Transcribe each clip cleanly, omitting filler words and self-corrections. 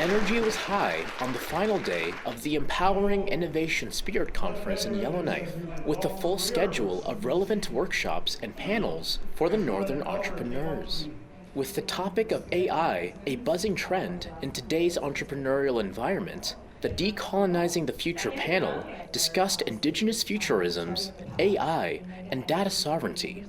energy was high on the final day of the Empowering Innovation Spirit Conference in Yellowknife, with a full schedule of relevant workshops and panels for the Northern entrepreneurs. With the topic of AI a buzzing trend in today's entrepreneurial environment, the Decolonizing the Future panel discussed Indigenous futurisms, AI, and data sovereignty.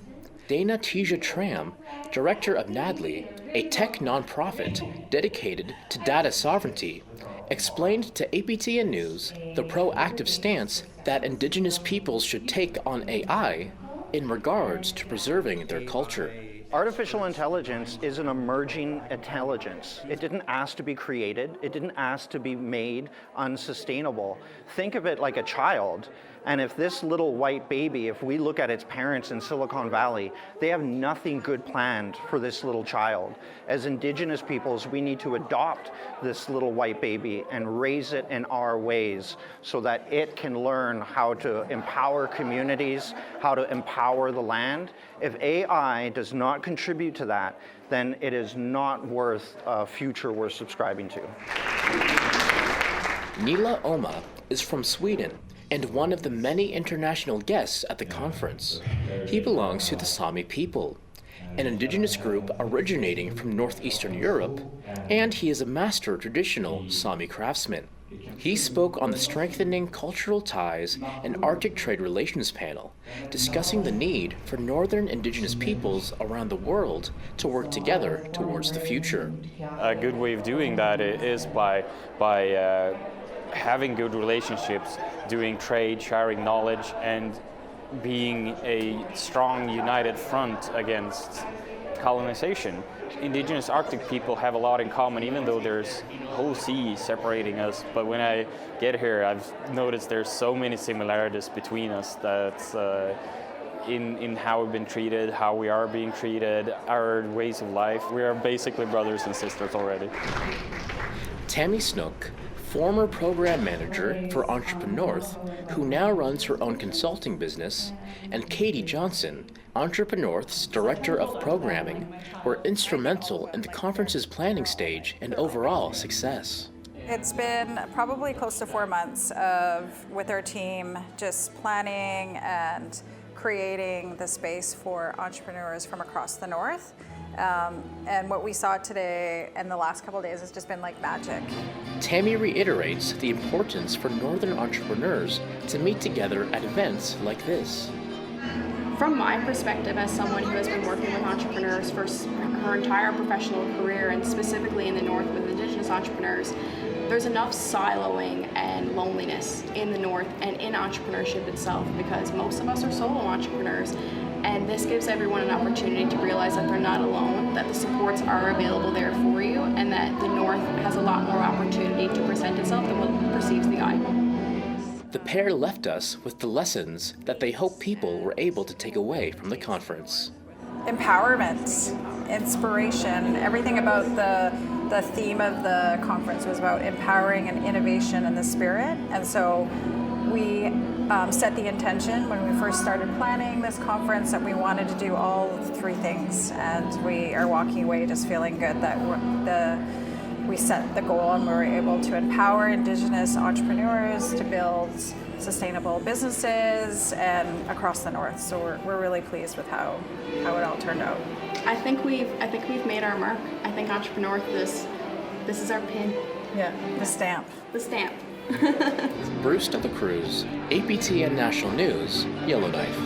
Dana Tija Tram, director of NADLI, a tech nonprofit dedicated to data sovereignty, explained to APTN News the proactive stance that Indigenous peoples should take on AI in regards to preserving their culture. Artificial intelligence is an emerging intelligence. It didn't ask to be created. It didn't ask to be made unsustainable. Think of it like a child. And if this little white baby, if we look at its parents in Silicon Valley, they have nothing good planned for this little child. As Indigenous peoples, we need to adopt this little white baby and raise it in our ways so that it can learn how to empower communities, how to empower the land. If AI does not contribute to that, then it is not worth a future worth subscribing to. Nila Oma is from Sweden and one of the many international guests at the conference. He belongs to the Sami people, an indigenous group originating from northeastern Europe, and he is a master traditional Sami craftsman. He spoke on the Strengthening Cultural Ties and Arctic Trade Relations panel, discussing the need for northern indigenous peoples around the world to work together towards the future. A good way of doing that is by having good relationships, doing trade, sharing knowledge, and being a strong, united front against colonization. Indigenous Arctic people have a lot in common, even though there's a whole sea separating us. But when I get here, I've noticed there's so many similarities between us that's in how we've been treated, how we are being treated, our ways of life. We are basically brothers and sisters already. Tammy Snook, former program manager for Entreprenorth, who now runs her own consulting business, and Katie Johnson, Entreprenorth's director of programming, were instrumental in the conference's planning stage and overall success. It's been probably close to 4 months with our team just planning and creating the space for entrepreneurs from across the North. And what we saw today and the last couple of days has just been like magic. Tammy reiterates the importance for Northern entrepreneurs to meet together at events like this. From my perspective, as someone who has been working with entrepreneurs for her entire professional career, and specifically in the North with Indigenous entrepreneurs, there's enough siloing and loneliness in the North and in entrepreneurship itself, because most of us are solo entrepreneurs. And this gives everyone an opportunity to realize that they're not alone, that the supports are available there for you, and that the North has a lot more opportunity to present itself than what perceives the eye. The pair left us with the lessons that they hope people were able to take away from the conference. Empowerment, inspiration, everything about the theme of the conference was about empowering and innovation in the spirit. And so we set the intention when we first started planning this conference that we wanted to do all three things, and we are walking away just feeling good that we set the goal and we were able to empower Indigenous entrepreneurs to build sustainable businesses and across the North. So we're really pleased with how it all turned out. I think we've made our mark. I think Entreprenorth, this is our pin. Yeah, the stamp. The stamp. Bruce de la Cruz, APTN National News, Yellowknife.